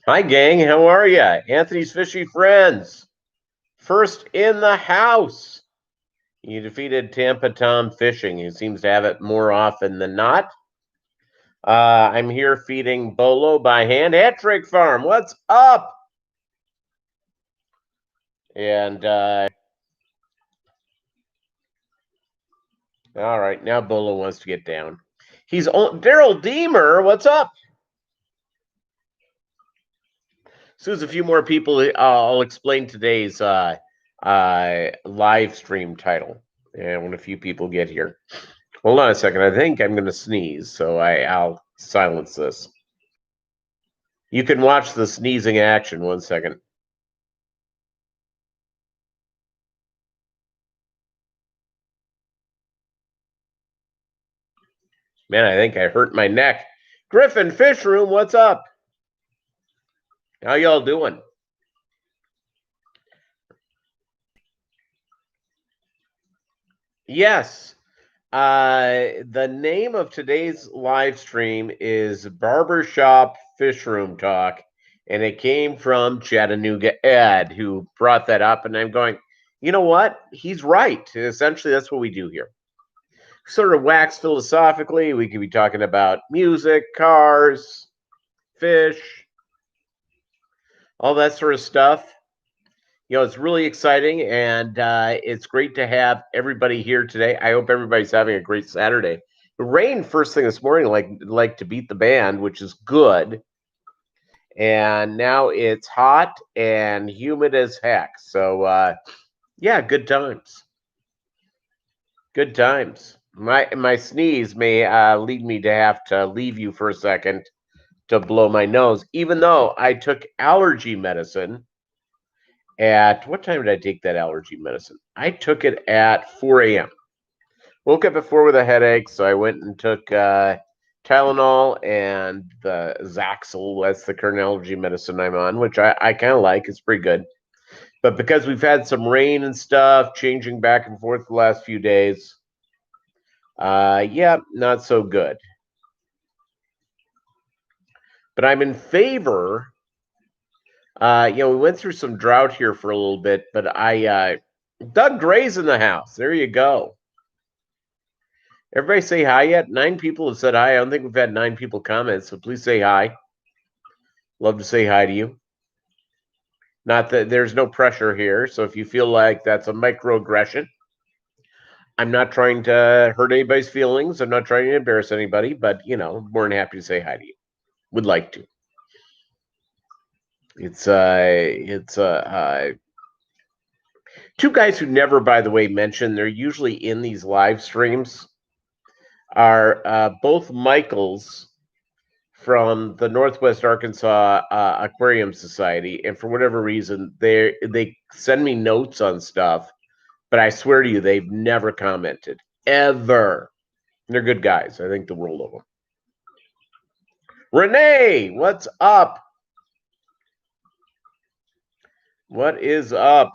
Hi, gang. How are ya? Anthony's fishy friends. First in the house. You defeated Tampa Tom Fishing, who seems to have it more often than not. I'm here feeding Bolo by hand at Trick Farm. What's up? And all right, now Bolo wants to get down. He's Daryl Deemer. What's up? As soon as a few more people, I'll explain today's live stream title. And when a few people get here. Hold on a second. I think I'm going to sneeze, so I'll silence this. You can watch the sneezing action. 1 second. Man, I think I hurt my neck. Griffin Fishroom, what's up? How y'all doing? Yes. The name of today's live stream is Barbershop Fishroom Talk, and it came from Chattanooga Ed, who brought that up. And I'm going, you know what? He's right. Essentially, that's what we do here. Sort of wax philosophically. We could be talking about music, cars, fish, all that sort of stuff. You know, it's really exciting, and it's great to have everybody here today. I hope everybody's having a great Saturday. It rained first thing this morning, like to beat the band, which is good. And now it's hot and humid as heck. So yeah, good times. Good times. My sneeze may lead me to have to leave you for a second to blow my nose, even though I took allergy medicine at what time did I take that allergy medicine? I took it at 4 a.m. Woke up at 4 with a headache, so I went and took Tylenol and the Zaxel. That's the current allergy medicine I'm on, which I kind of like. It's pretty good. But because we've had some rain and stuff changing back and forth the last few days, yeah, not so good. But I'm in favor. We went through some drought here for a little bit, but Doug Gray's in the house. There you go. Everybody say hi yet? 9 people have said hi. I don't think we've had 9 people comment, so please say hi. Love to say hi to you. Not that there's no pressure here, so if you feel like that's a microaggression, I'm not trying to hurt anybody's feelings. I'm not trying to embarrass anybody, but more than happy to say hi to you. Would like to. It's two guys who never, by the way, mention they're usually in these live streams are both Michaels from the Northwest Arkansas Aquarium Society, and for whatever reason, they send me notes on stuff, but I swear to you, they've never commented ever. They're good guys. I think the world of them. Renee, what's up? What is up?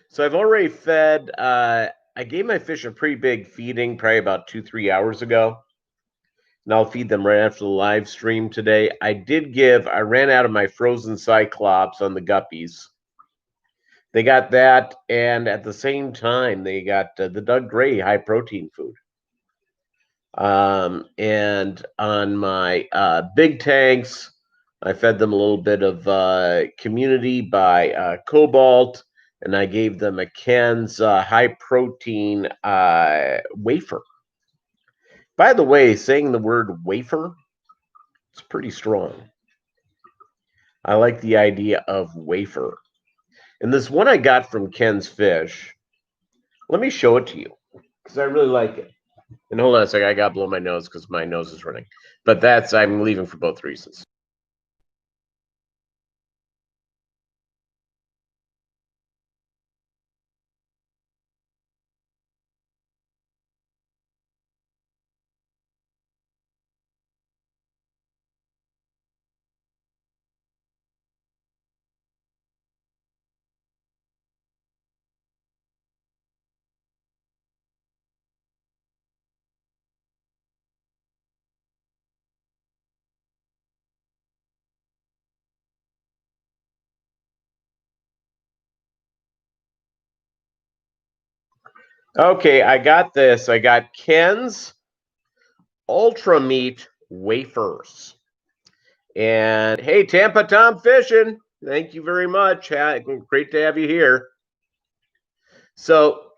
So I've already fed. I gave my fish a pretty big feeding, probably about 2-3 hours ago. And I'll feed them right after the live stream today. I ran out of my frozen Cyclops on the Guppies. They got that, and at the same time, they got the Doug Gray high protein food. And on my big tanks, I fed them a little bit of Community by Cobalt, and I gave them a Ken's high protein wafer. By the way, saying the word wafer, it's pretty strong. I like the idea of wafer. And this one I got from Ken's Fish, let me show it to you because I really like it. And hold on a second, I got to blow my nose because my nose is running. But I'm leaving for both reasons. Okay, I got this. I got Ken's Ultra Meat Wafers. And hey, Tampa Tom Fishing, thank you very much. Great to have you here. So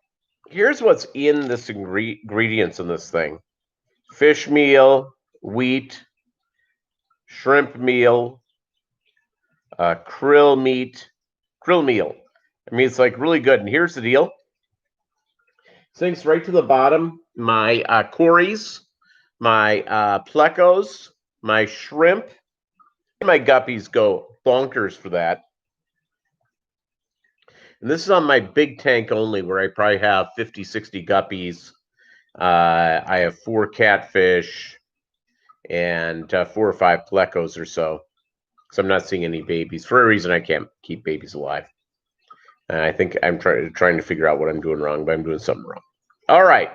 here's what's in this ingredients in this thing: fish meal, wheat, shrimp meal, krill meal. I mean, it's like really good. And here's the deal: sinks right to the bottom. My Corys, my plecos, my shrimp, and my guppies go bonkers for that. And this is on my big tank only, where I probably have 50, 60 guppies. I have 4 catfish and 4 or 5 plecos or so. Because I'm not seeing any babies. For a reason, I can't keep babies alive. And I think I'm trying to figure out what I'm doing wrong, but I'm doing something wrong. All right.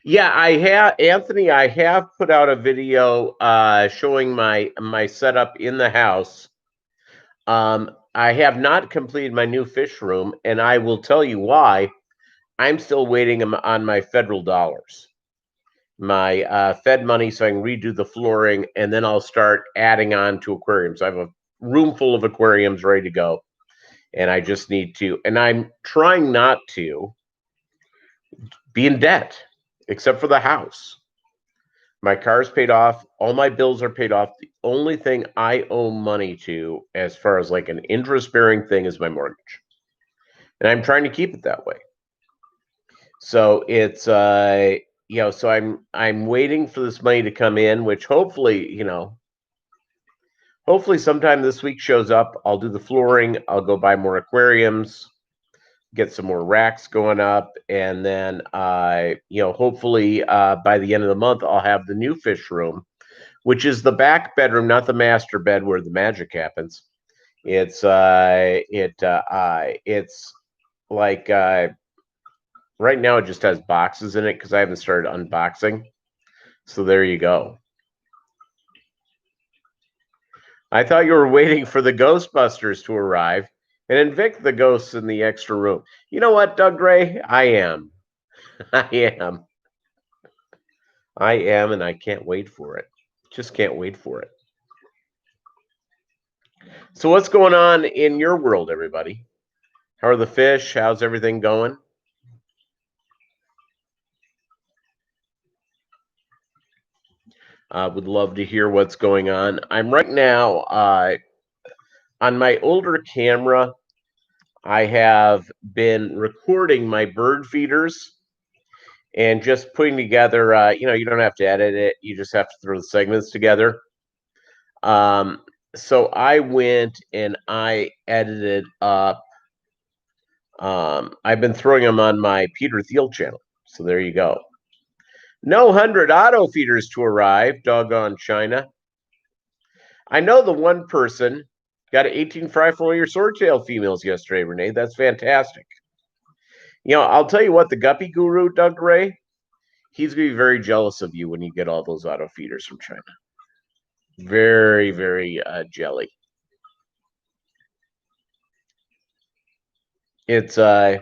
Yeah, I have, Anthony. I have put out a video showing my setup in the house. I have not completed my new fish room, and I will tell you why. I'm still waiting on my federal dollars, my Fed money, so I can redo the flooring, and then I'll start adding on to aquariums. I have a room full of aquariums ready to go, and I just need to. And I'm trying not to be in debt, except for the house. My car's paid off. All my bills are paid off. The only thing I owe money to, as far as like an interest-bearing thing, is my mortgage, and I'm trying to keep it that way. So it's so I'm waiting for this money to come in, which hopefully sometime this week shows up. I'll do the flooring. I'll go buy more aquariums, get some more racks going up, and then hopefully by the end of the month I'll have the new fish room, which is the back bedroom, not the master bed where the magic happens. It's it's like right now it just has boxes in it because I haven't started unboxing. So there you go. I thought you were waiting for the Ghostbusters to arrive and evict the ghosts in the extra room. You know what, Doug Gray? I am. I am. I am, and I can't wait for it. Just can't wait for it. So, what's going on in your world, everybody? How are the fish? How's everything going? Would love to hear what's going on. I'm right now on my older camera. I have been recording my bird feeders and just putting together. You don't have to edit it; you just have to throw the segments together. So I went and I edited up. I've been throwing them on my Peter Thiel channel. So there you go. No 100 auto feeders to arrive, doggone China. I know the one person got 18 fry for your swordtail females yesterday, Renee. That's fantastic. I'll tell you what, the Guppy guru, Doug Ray, he's going to be very jealous of you when you get all those auto feeders from China. Very, very jelly. It's, by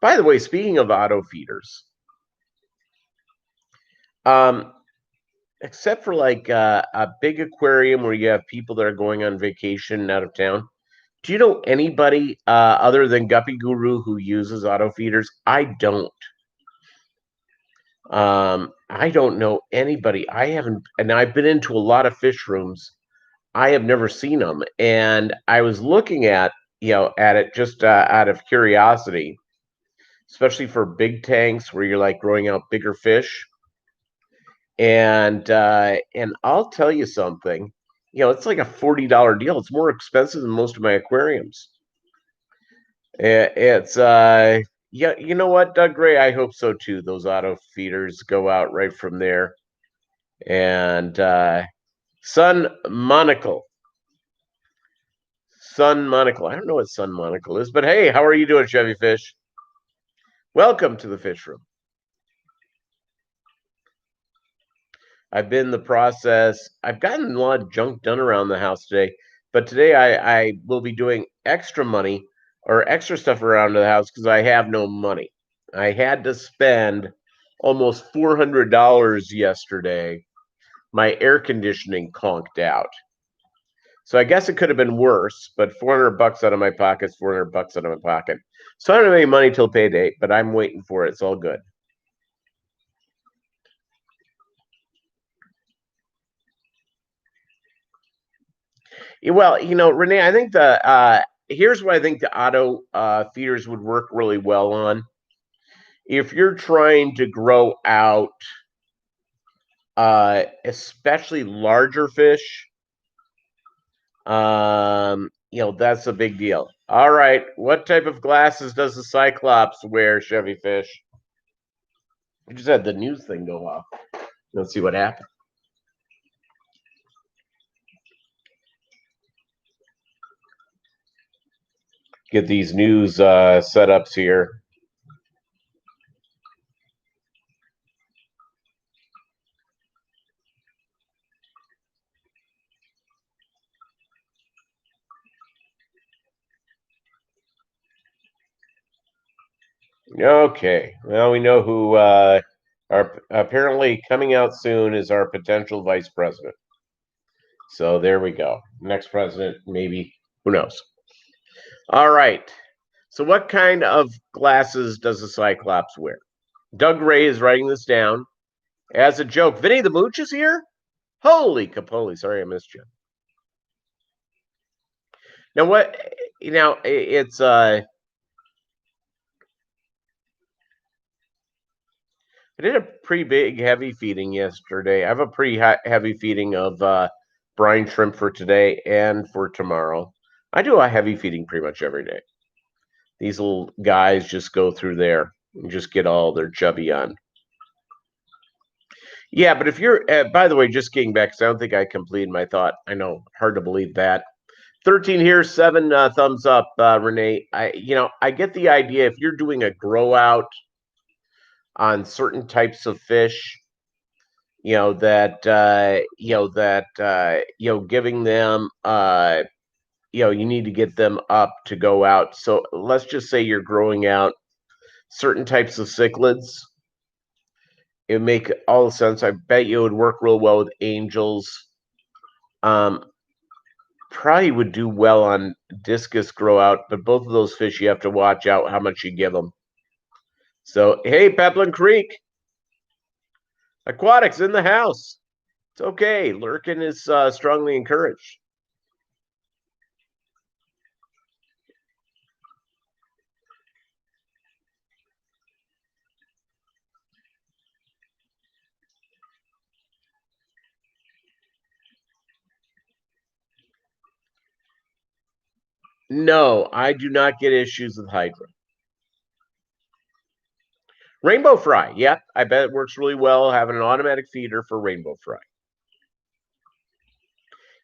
the way, speaking of auto feeders, except for like a big aquarium where you have people that are going on vacation out of town, do you know anybody other than Guppy Guru who uses auto feeders? I don't. I don't know anybody. I haven't, and I've been into a lot of fish rooms. I have never seen them, and I was looking at it just out of curiosity, especially for big tanks where you're like growing out bigger fish. And I'll tell you something, it's like a $40 deal. It's more expensive than most of my aquariums. It's yeah, you know what, Doug Gray? I hope so too. Those auto feeders go out right from there. And Sun Monocle. Sun Monocle. I don't know what Sun Monocle is, but hey, how are you doing, Chevy Fish? Welcome to the fish room. I've been in the process. I've gotten a lot of junk done around the house today. But today I will be doing extra money or extra stuff around the house because I have no money. I had to spend almost $400 yesterday. My air conditioning conked out. So I guess it could have been worse, but $400 out of my pocket is $400 out of my pocket. So I don't have any money till payday, but I'm waiting for it. It's all good. Well, Renee, I think the here's what I think the auto feeders would work really well on. If you're trying to grow out, especially larger fish, that's a big deal. All right, what type of glasses does the Cyclops wear, Chevy Fish? I just had the news thing go off. Let's see what happened. Get these news setups here. Okay, well, we know who are apparently coming out soon is our potential vice president. So there we go. Next president, maybe. Who knows? All right. So, what kind of glasses does the Cyclops wear? Doug Ray is writing this down as a joke. Vinny the Mooch is here? Holy capoli. Sorry I missed you. Now, what? It's I did a pretty big heavy feeding yesterday. I have a pretty heavy feeding of brine shrimp for today and for tomorrow. I do a heavy feeding pretty much every day. These little guys just go through there and just get all their chubby on. Yeah, but if you're, by the way, just getting back, because I don't think I completed my thought. I know, hard to believe that. 13 here, 7 thumbs up, Renee. I get the idea if you're doing a grow out on certain types of fish, giving them, you need to get them up to go out. So let's just say you're growing out certain types of cichlids. It would make all the sense. I bet you it would work real well with angels. Probably would do well on discus grow out, but both of those fish you have to watch out how much you give them. So, hey, Peplin Creek, aquatics in the house. It's okay. Lurkin is strongly encouraged. No, I do not get issues with Hydra. Rainbow fry, yeah, I bet it works really well having an automatic feeder for rainbow fry.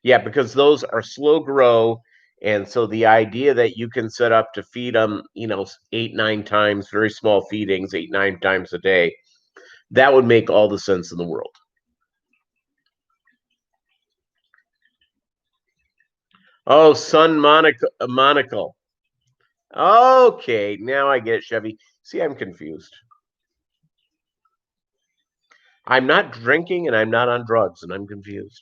Yeah, because those are slow grow. And so the idea that you can set up to feed them, 8, 9 times, very small feedings, 8, 9 times a day, that would make all the sense in the world. Oh, Sun Monocle. Okay, now I get it, Chevy. See, I'm confused. I'm not drinking and I'm not on drugs, and I'm confused.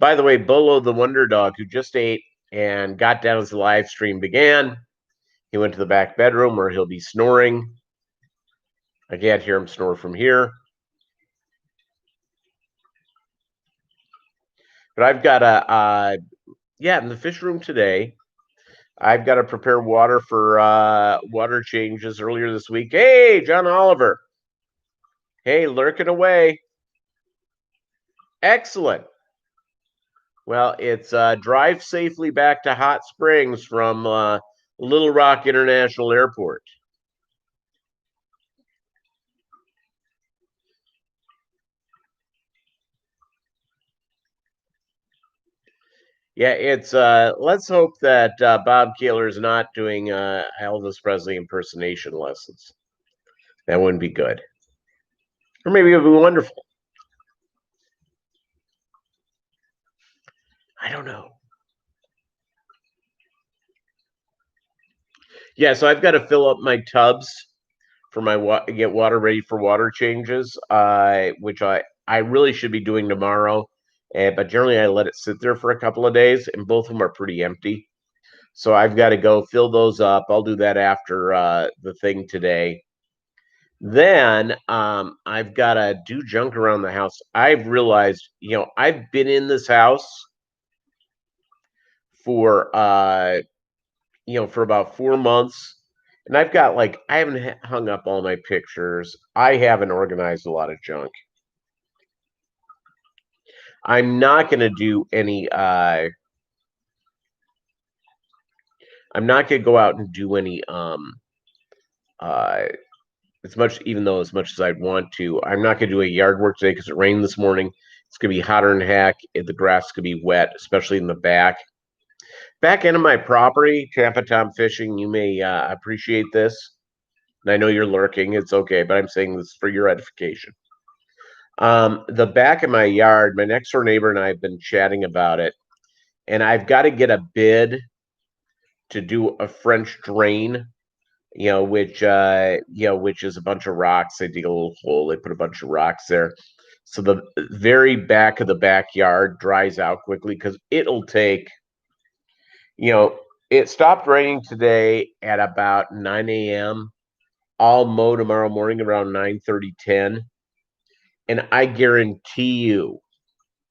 By the way, Bolo the Wonder Dog, who just ate and got down as the live stream began, he went to the back bedroom where he'll be snoring. I can't hear him snore from here. But I've got in the fish room today, I've got to prepare water for water changes earlier this week. Hey, John Oliver. Hey, lurking away. Excellent. Well, it's drive safely back to Hot Springs from Little Rock International Airport. Yeah, it's let's hope that Bob Kaler is not doing Elvis Presley impersonation lessons. That wouldn't be good. Or maybe it would be wonderful. I don't know. Yeah, so I've got to fill up my tubs for my get water ready for water changes, which I really should be doing tomorrow. But generally, I let it sit there for a couple of days, and both of them are pretty empty. So I've got to go fill those up. I'll do that after the thing today. Then I've got to do junk around the house. I've realized, I've been in this house for for about 4 months, and I've got like I haven't hung up all my pictures. I haven't organized a lot of junk. I'm not going to do any. I'm not going to go out and do any. Uh, as much, even though as much as I'd want to, I'm not going to do a yard work today because it rained this morning. It's going to be hotter than heck. The grass is going to be wet, especially in the back end of my property. Tampa Tom Fishing. You may appreciate this, and I know you're lurking. It's okay, but I'm saying this for your edification. The back of my yard, my next door neighbor and I have been chatting about it, and I've got to get a bid to do a French drain, which is a bunch of rocks. They dig a little hole, they put a bunch of rocks there. So the very back of the backyard dries out quickly because it'll take, it stopped raining today at about 9 a.m. I'll mow tomorrow morning around 9:30, 10. And I guarantee you,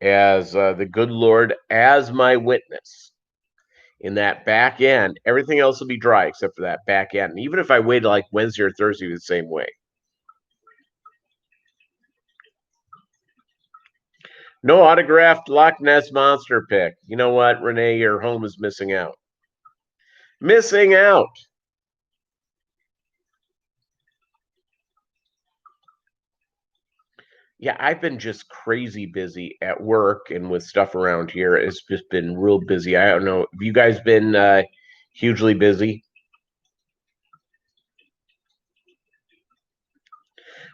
as the good Lord as my witness, in that back end, everything else will be dry except for that back end. And even if I waited like Wednesday or Thursday, the same way. No autographed Loch Ness monster pick. You know what, Renee? Your home is missing out. Missing out. Yeah, I've been just crazy busy at work and with stuff around here. It's just been real busy. I don't know. Have you guys been hugely busy?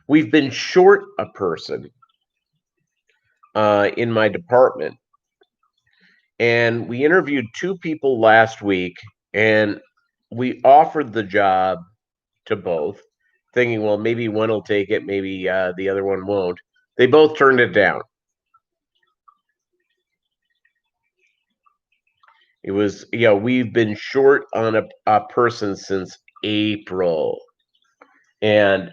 We've been short a person in my department, and we interviewed two people last week, and we offered the job to both, thinking, well, maybe one will take it, maybe the other one won't. They both turned it down. It was, we've been short on a person since April. And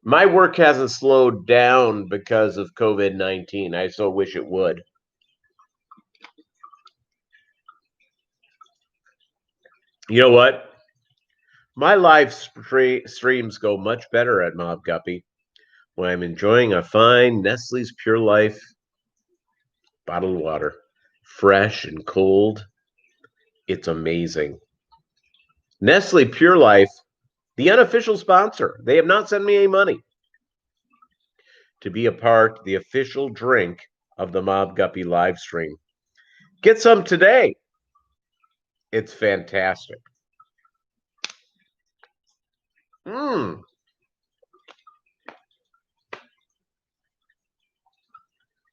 my work hasn't slowed down because of COVID-19. I so wish it would. You know what? My live streams go much better at Mob Guppy when I'm enjoying a fine Nestle's Pure Life bottled water, fresh and cold. It's amazing. Nestle Pure Life, the unofficial sponsor. They have not sent me any money to be a part, the official drink of the Mob Guppy live stream. Get some today. It's fantastic. Mmm.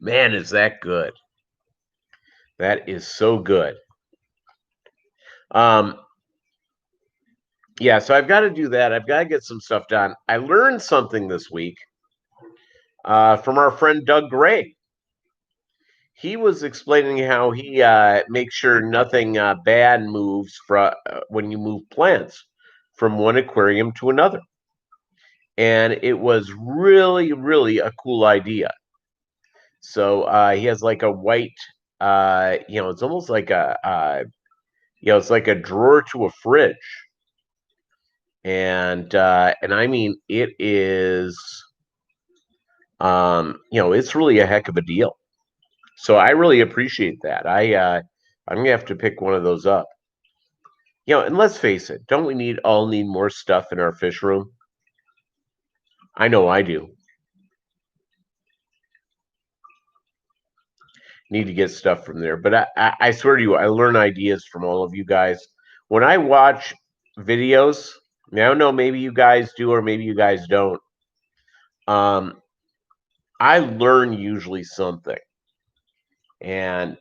Man, is that good. That is so good. Um, yeah, so I've got to do that. I've got to get some stuff done. I learned something this week from our friend Doug Gray. He was explaining how he makes sure nothing bad moves when you move plants from one aquarium to another. And it was really, really a cool idea. So he has like a white, it's almost like it's like a drawer to a fridge. And I mean, it is, it's really a heck of a deal. So I really appreciate that. I'm gonna have to pick one of those up. And let's face it, don't we all need more stuff in our fish room? I know I do. Need to get stuff from there. But I swear to you, I learn ideas from all of you guys. When I watch videos, I don't know, maybe you guys do or maybe you guys don't. I learn usually something. And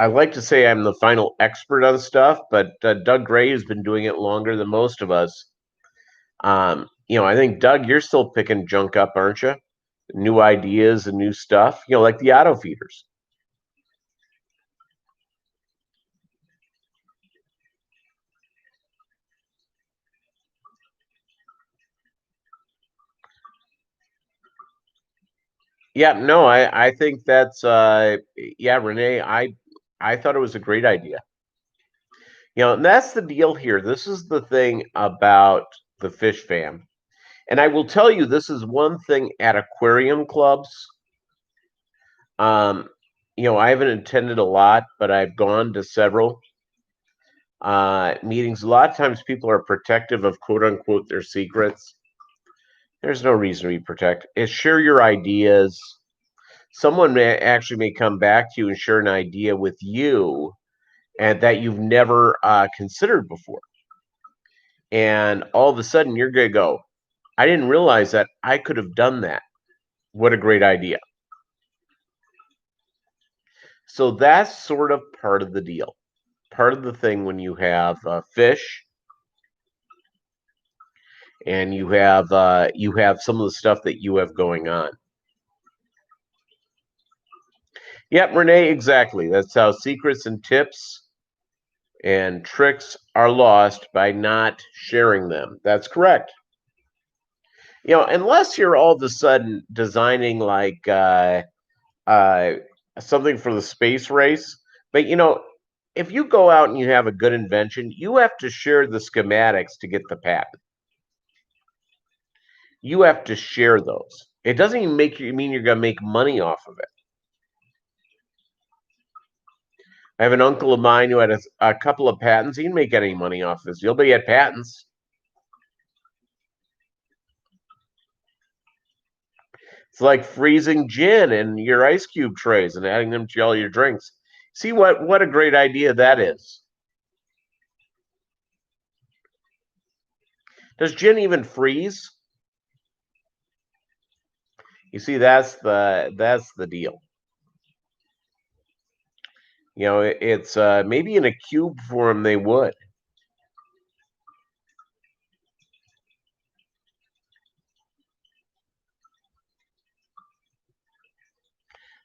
I like to say I'm the final expert on stuff, but Doug Gray has been doing it longer than most of us. I think Doug, you're still picking junk up, aren't you? New ideas and new stuff. Like the auto feeders. Yeah, no, I think that's yeah, Renee, I thought it was a great idea. And that's the deal here. This is the thing about the fish fam. And I will tell you, this is one thing at aquarium clubs. Um, I haven't attended a lot, but I've gone to several meetings. A lot of times people are protective of quote unquote their secrets. There's no reason to be protected. It's share your ideas. Someone may come back to you and share an idea with you and that you've never considered before. And all of a sudden you're going to go, I didn't realize that I could have done that. What a great idea. So that's sort of part of the deal. Part of the thing when you have fish and you have some of the stuff that you have going on. Yep, Renee, exactly. That's how secrets and tips and tricks are lost by not sharing them. That's correct. Unless you're all of a sudden designing like uh, something for the space race. But if you go out and you have a good invention, you have to share the schematics to get the patent. You have to share those. It doesn't even mean you're going to make money off of it. I have an uncle of mine who had a couple of patents. He didn't make any money off this deal, but he had patents. It's like freezing gin in your ice cube trays and adding them to all your drinks. See what a great idea that is. Does gin even freeze? You see, that's the deal. It's maybe in a cube form they would.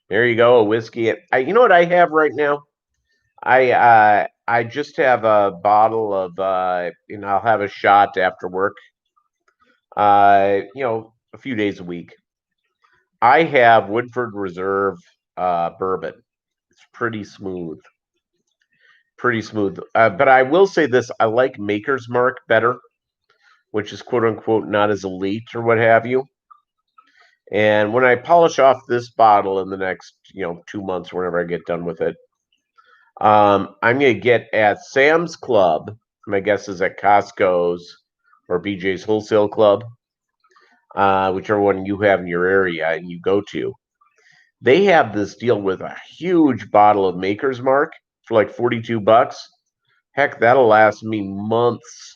There you go, a whiskey. You know what I have right now? I just have a bottle of I'll have a shot after work. A few days a week. I have Woodford Reserve bourbon. It's pretty smooth. Pretty smooth. But I will say this, I like Maker's Mark better, which is quote unquote not as elite or what have you. And when I polish off this bottle in the next, 2 months, whenever I get done with it, I'm going to get at Sam's Club. My guess is at Costco's or BJ's Wholesale Club, whichever one you have in your area and you go to. They have this deal with a huge bottle of Maker's Mark for like $42. Heck, that'll last me months.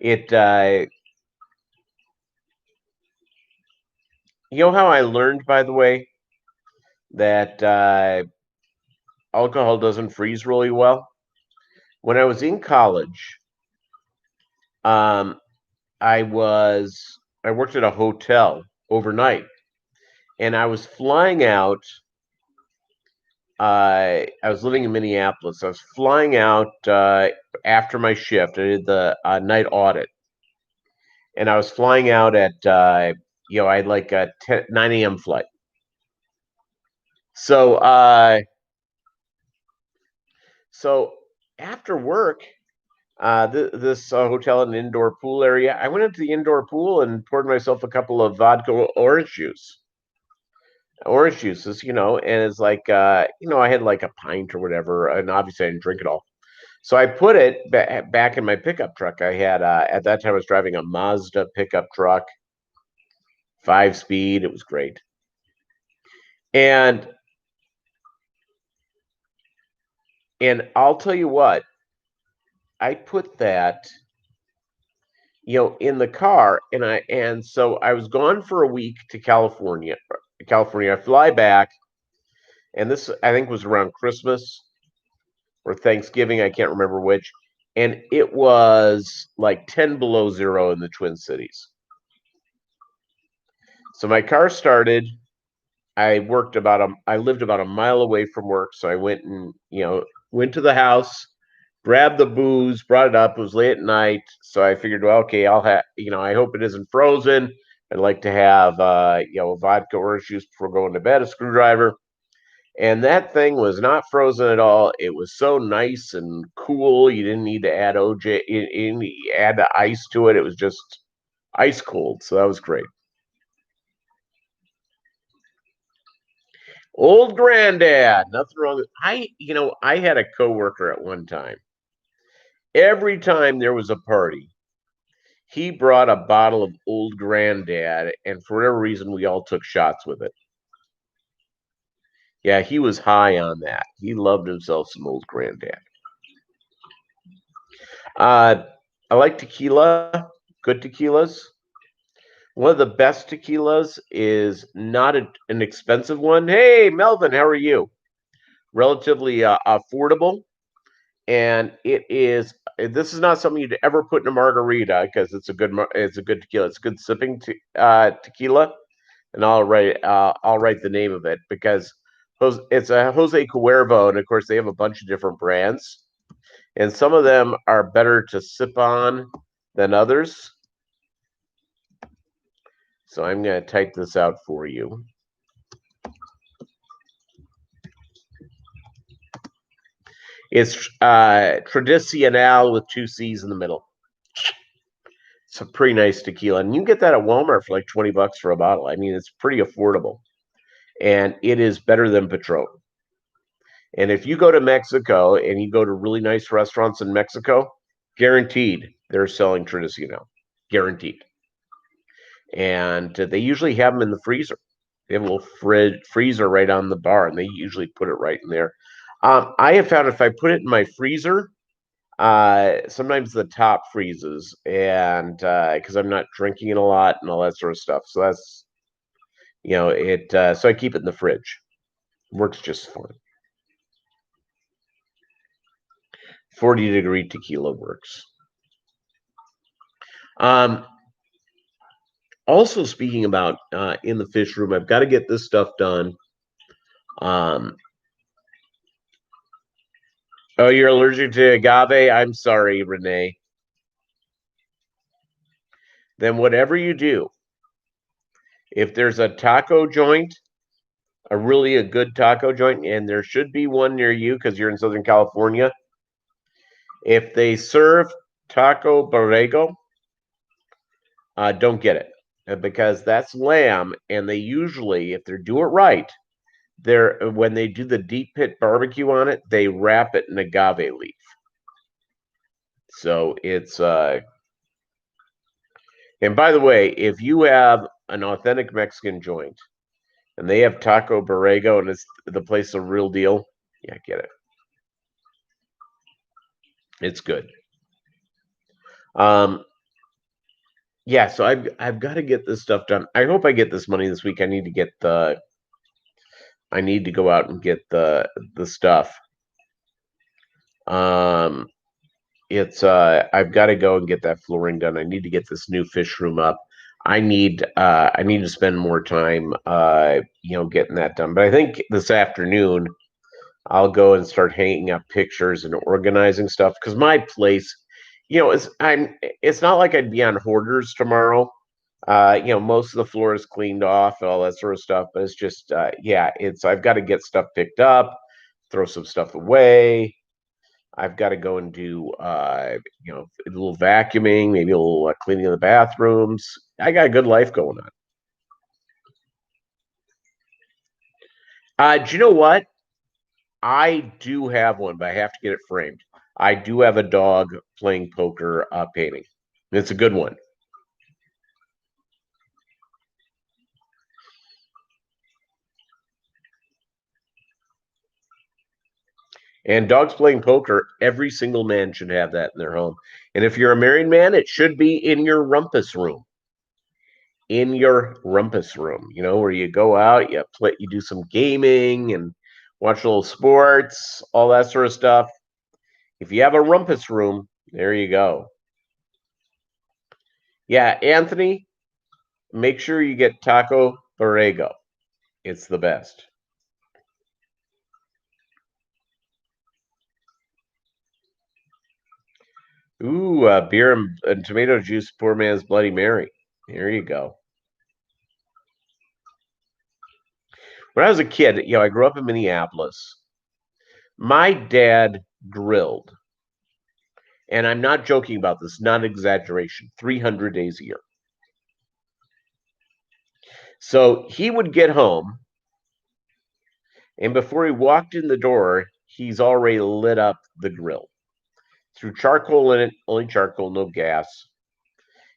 It, how I learned, by the way, that alcohol doesn't freeze really well? When I was in college, um, I worked at a hotel overnight, and I was flying out. I was living in Minneapolis. I was flying out after my shift. I did the night audit, and I was flying out at I had like a 9 a.m. flight. So so after work, this hotel had an indoor pool area. I went into the indoor pool and poured myself a couple of vodka orange juices, and it's like, I had like a pint or whatever, and obviously I didn't drink it all. So I put it back in my pickup truck. I had, at that time, I was driving a Mazda pickup truck, 5-speed. It was great. And I'll tell you what, I put that in the car, and so I was gone for a week to California. California, I fly back, and this I think was around Christmas or Thanksgiving, I can't remember which, and it was like 10 below zero in the Twin Cities. So my car started. I lived about a mile away from work, so I went and went to the house, grabbed the booze, brought it up. It was late at night, so I figured, well, okay, I'll have I hope it isn't frozen. I'd like to have a vodka orange juice before going to bed, a screwdriver. And that thing was not frozen at all. It was so nice and cool. You didn't need to add OJ, you didn't add the ice to it. It was just ice cold. So that was great. Old granddad, nothing wrong with I had a coworker at one time. Every time there was a party, he brought a bottle of old granddad, and for whatever reason, we all took shots with it. Yeah, he was high on that. He loved himself some old granddad. Uh, I like tequila, good tequilas. One of the best tequilas is not an expensive one. Hey, Melvin, how are you? Relatively affordable, and this is not something you'd ever put in a margarita because it's a good tequila. It's a good sipping tequila, and I'll write the name of it because it's a Jose Cuervo, and of course they have a bunch of different brands, and some of them are better to sip on than others. So I'm going to type this out for you. It's Tradicional with two C's in the middle. It's a pretty nice tequila, and you can get that at Walmart for like $20 for a bottle. I mean, it's pretty affordable, and it is better than Patron. And if you go to Mexico and you go to really nice restaurants in Mexico, guaranteed they're selling Tradicional, guaranteed. And they usually have them in the freezer. They have a little freezer right on the bar, and they usually put it right in there. I have found if I put it in my freezer, sometimes the top freezes, and because I'm not drinking it a lot and all that sort of stuff. So that's it. So I keep it in the fridge. Works just fine. 40-degree tequila works. Um, Also, speaking about in the fish room, I've got to get this stuff done. Um, oh, you're allergic to agave? I'm sorry, Renee. Then whatever you do, if there's a taco joint, a good taco joint, and there should be one near you because you're in Southern California. If they serve taco borrego, don't get it because that's lamb, and they usually, if they do it right, they're when they do the deep pit barbecue on it, they wrap it in agave leaf. So it's and by the way, if you have an authentic Mexican joint and they have taco borrego and it's the place a real deal, yeah, get it. It's good. Um, yeah, so I've got to get this stuff done. I hope I get this money this week. I need to go out and get the stuff. Um, it's I've got to go and get that flooring done. I need to get this new fish room up. I need to spend more time getting that done. But I think this afternoon I'll go and start hanging up pictures and organizing stuff because my place, it's not like I'd be on Hoarders tomorrow. Most of the floor is cleaned off and all that sort of stuff, but it's just it's I've got to get stuff picked up, throw some stuff away. I've got to go and do a little vacuuming, maybe a little cleaning of the bathrooms. I got a good life going on. Do you know what? I do have one, but I have to get it framed. I do have a dog playing poker painting. It's a good one. And dogs playing poker, every single man should have that in their home. And if you're a married man, it should be in your rumpus room. In your rumpus room, where you go out, you play, you do some gaming and watch a little sports, all that sort of stuff. If you have a rumpus room, there you go. Yeah, Anthony, make sure you get taco borrego. It's the best. Ooh, beer and tomato juice, poor man's Bloody Mary. There you go. When I was a kid, I grew up in Minneapolis. My dad grilled, and I'm not joking about this, not exaggeration, 300 days a year. So he would get home, and before he walked in the door, he's already lit up the grill. Threw charcoal in it, only charcoal, no gas.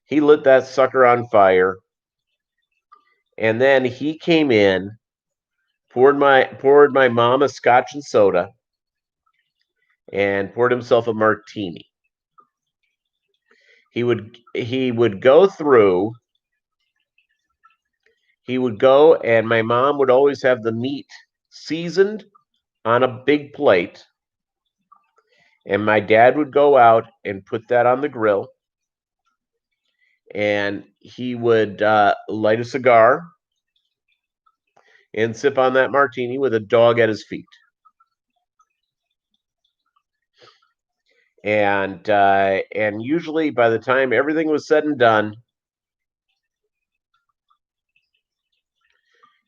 He lit that sucker on fire, and then he came in, poured my mom a scotch and soda, and poured himself a martini. He would go through. He would go, and my mom would always have the meat seasoned on a big plate, and my dad would go out and put that on the grill, and he would light a cigar and sip on that martini with a dog at his feet. And usually by the time everything was said and done,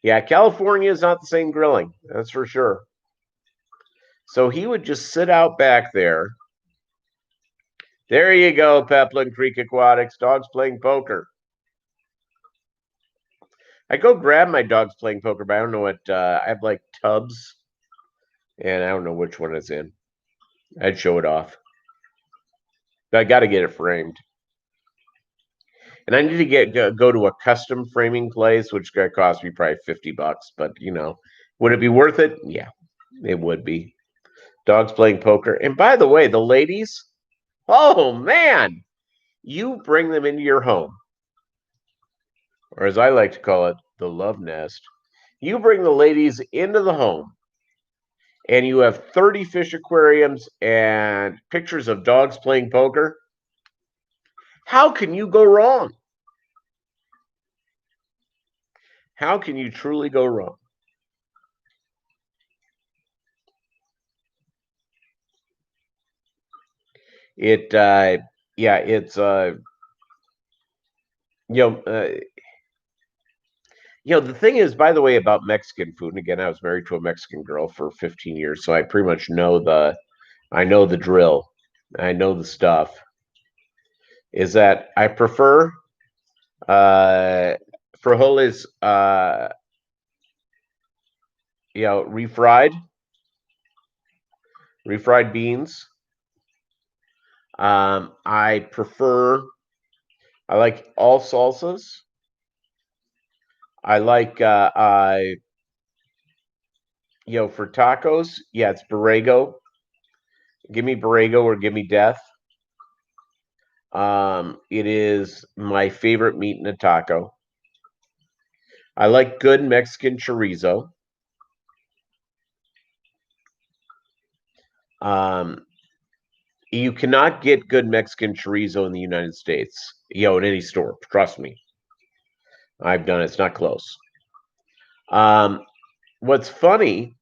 yeah, California is not the same grilling, that's for sure. So he would just sit out back there. There you go, Peplin Creek Aquatics, dogs playing poker. I go grab my dogs playing poker, but I don't know what. I have like tubs, and I don't know which one it's in. I'd show it off. But I got to get it framed. And I need to go to a custom framing place, which going to cost me probably $50. But would it be worth it? Yeah, it would be. Dogs playing poker. And by the way, the ladies, oh man, you bring them into your home, or as I like to call it, the love nest. You bring the ladies into the home, and you have 30 fish aquariums and pictures of dogs playing poker. How can you go wrong? How can you truly go wrong? It, yeah, it's, you know, uh, the thing is, by the way, about Mexican food, and again, I was married to a Mexican girl for 15 years, so I pretty much I know the drill, I know the stuff. Is that I prefer uh, frijoles, refried beans. I prefer. I like all salsas. I like for tacos, yeah, it's Borrego. Give me Borrego or give me death. It is my favorite meat in a taco. I like good Mexican chorizo. Um, you cannot get good Mexican chorizo in the United States, in any store. Trust me. I've done it. It's not close. Um, what's funny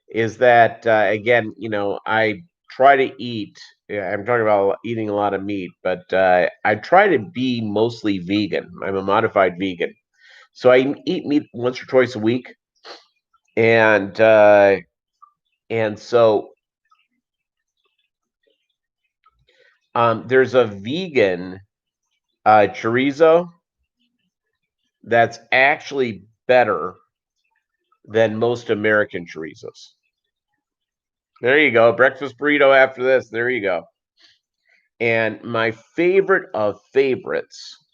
is that again, I try to eat. Yeah, I'm talking about eating a lot of meat, but I try to be mostly vegan. I'm a modified vegan, so I eat meat once or twice a week, and so there's a vegan chorizo that's actually better than most American chorizos. There you go. Breakfast burrito after this. There you go. And my favorite of favorites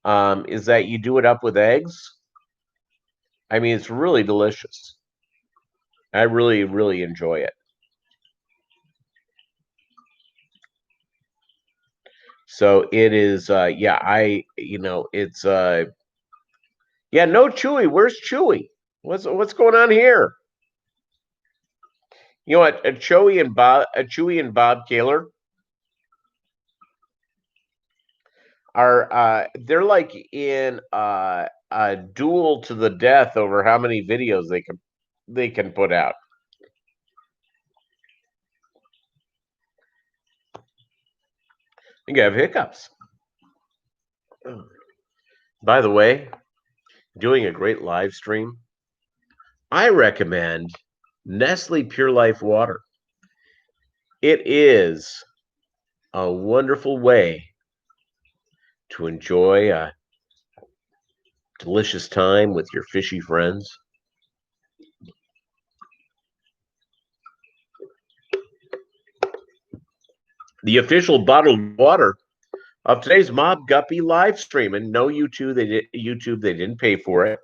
is that you do it up with eggs. I mean, it's really delicious. I really, really enjoy it. So it is, yeah, it's, yeah, no Chewy. Where's Chewy? What's going on here? You know what? Chewy and Bob Kaler are, they're like in a duel to the death over how many videos they can put out. I think I have hiccups. By the way, doing a great live stream. I recommend Nestle Pure Life Water. It is a wonderful way to enjoy a delicious time with your fishy friends. The official bottled water of today's Mobb Guppy live stream, and no YouTube, they didn't pay for it.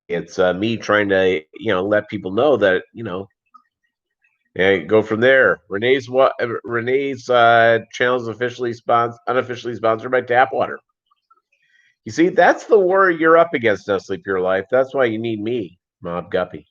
It's me trying to let people know that go from there. Renee's channel is unofficially sponsored by Tap Water. You see, that's the war you're up against, Nestle Pure Life. That's why you need me, Mobb Guppy.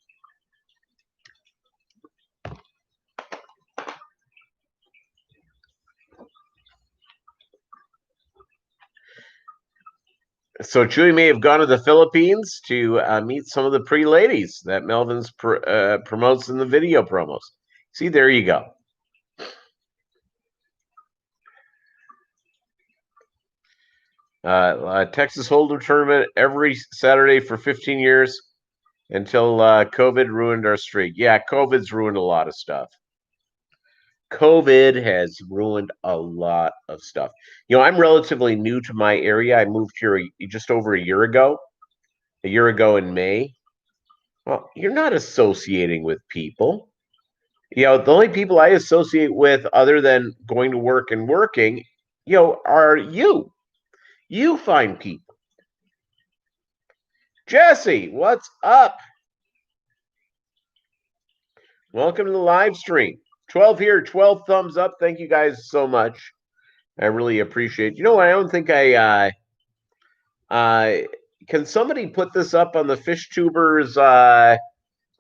So Chewy may have gone to the Philippines to meet some of the pretty ladies that Melvin's promotes in the video promos. See, there you go. Texas Hold'em tournament every Saturday for 15 years until COVID ruined our streak. Yeah, COVID's ruined a lot of stuff. COVID has ruined a lot of stuff. I'm relatively new to my area. I moved here just over a year ago in May. Well, you're not associating with people. The only people I associate with other than going to work and working, are you. You find people. Jesse, what's up? Welcome to the live stream. 12 here, 12 thumbs up. Thank you guys so much. I really appreciate it. I don't think can somebody put this up on the FishTubers the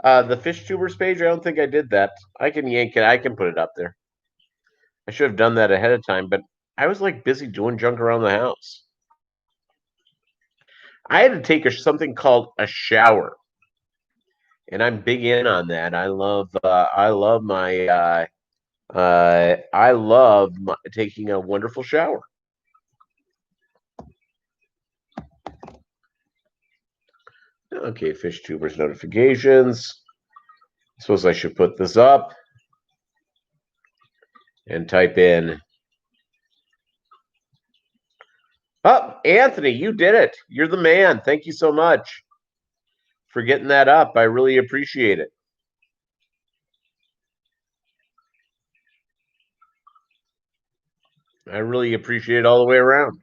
FishTubers page? I don't think I did that. I can yank it. I can put it up there. I should have done that ahead of time, but I was like busy doing junk around the house. I had to take something called a shower, and I'm big in on that. I love taking a wonderful shower. Okay, FishTubers notifications. I suppose I should put this up and type in. Oh, Anthony, you did it. You're the man. Thank you so much for getting that up. I really appreciate it. I really appreciate it all the way around.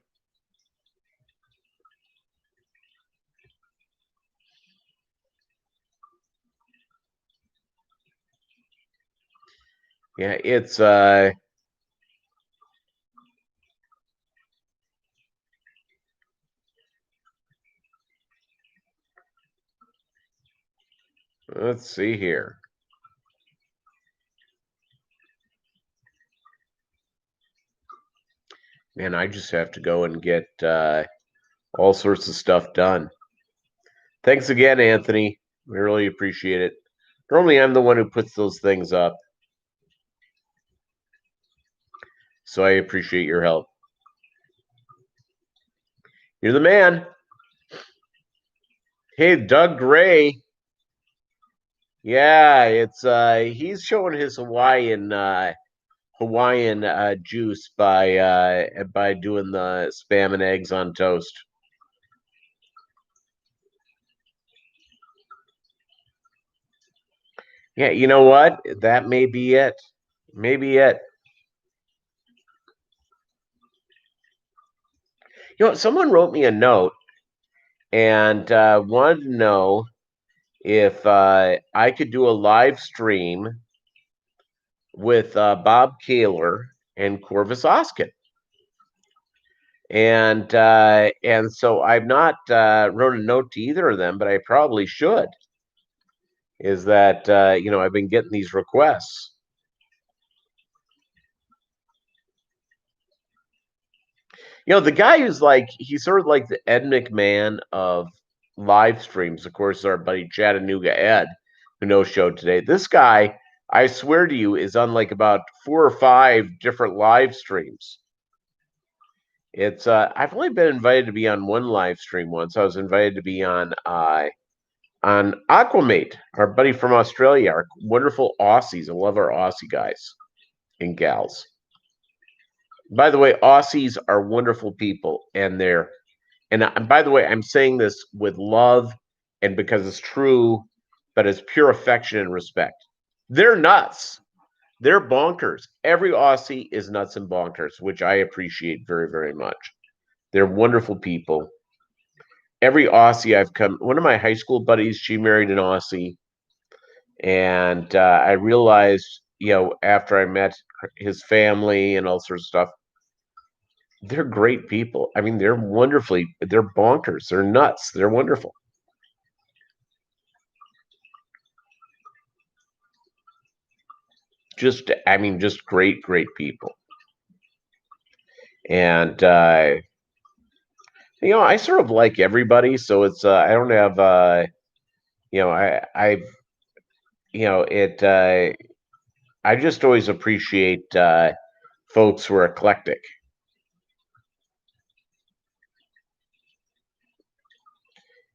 Yeah, it's let's see here. Man, I just have to go and get all sorts of stuff done. Thanks again, Anthony. We really appreciate it. Normally, I'm the one who puts those things up, so I appreciate your help. You're the man. Hey, Doug Gray. Yeah, it's he's showing his Hawaiian juice by doing the spam and eggs on toast. Yeah, you know what? That may be it. Maybe it. Someone wrote me a note and wanted to know if I could do a live stream with Bob Kaler and Corvus Oskin. And so I've not wrote a note to either of them, but I probably should. Is that I've been getting these requests. The guy who's he's sort of like the Ed McMahon of live streams. Of course, our buddy Chattanooga Ed, who no showed today. This guy, I swear to you, is on like about 4 or 5 different live streams. It's I've only been invited to be on one live stream once. I was invited to be on Aquamate, our buddy from Australia, our wonderful Aussies. I love our Aussie guys and gals. By the way, Aussies are wonderful people, and by the way, I'm saying this with love and because it's true, but it's pure affection and respect. They're nuts. They're bonkers. Every Aussie is nuts and bonkers, which I appreciate very, very much. They're wonderful people. Every Aussie I've come, one of my high school buddies, she married an Aussie. And I realized, after I met his family and all sorts of stuff, they're great people. I mean, they're bonkers. They're nuts. They're wonderful. Just great, great people. And, I sort of like everybody. So it's, I don't have, I've, I just always appreciate folks who are eclectic.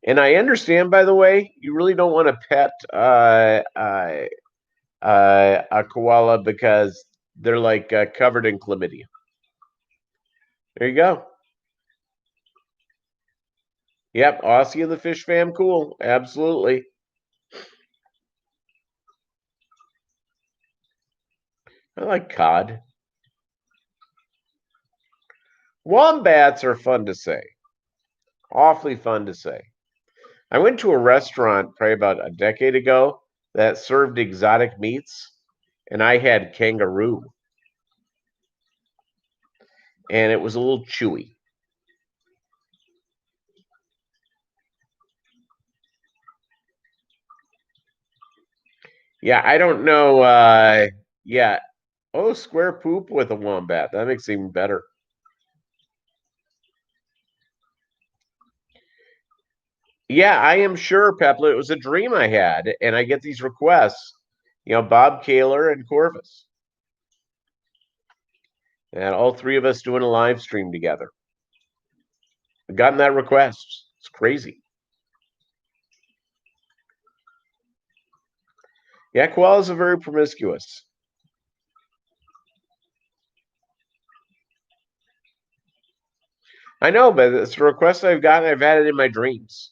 And I understand, by the way, you really don't want to pet a koala because they're like covered in chlamydia. There you go. Yep, Aussie of the Fish Fam, cool, absolutely. I like cod. Wombats are fun to say. Awfully fun to say. I went to a restaurant probably about a decade ago that served exotic meats, and I had kangaroo. And it was a little chewy. Yeah, I don't know. Yeah. Oh, square poop with a wombat. That makes it even better. Yeah, I am sure, Pepla. It was a dream I had, and I get these requests. Bob Kaler and Corvus, and all 3 of us doing a live stream together. I've gotten that request. It's crazy. Yeah, koalas are very promiscuous. I know, but it's a request I've gotten. I've had it in my dreams.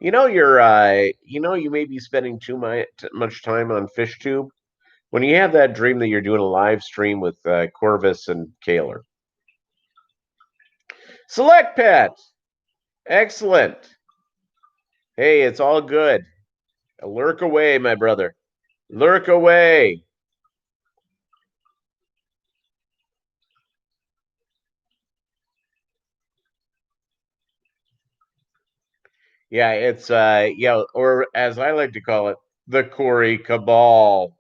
You may be spending too much time on FishTube. When you have that dream that you're doing a live stream with Corvus and Kaler. Select Pet. Excellent. Hey, it's all good. Lurk away, my brother. Lurk away. Yeah, it's or as I like to call it, the Corey Cabal.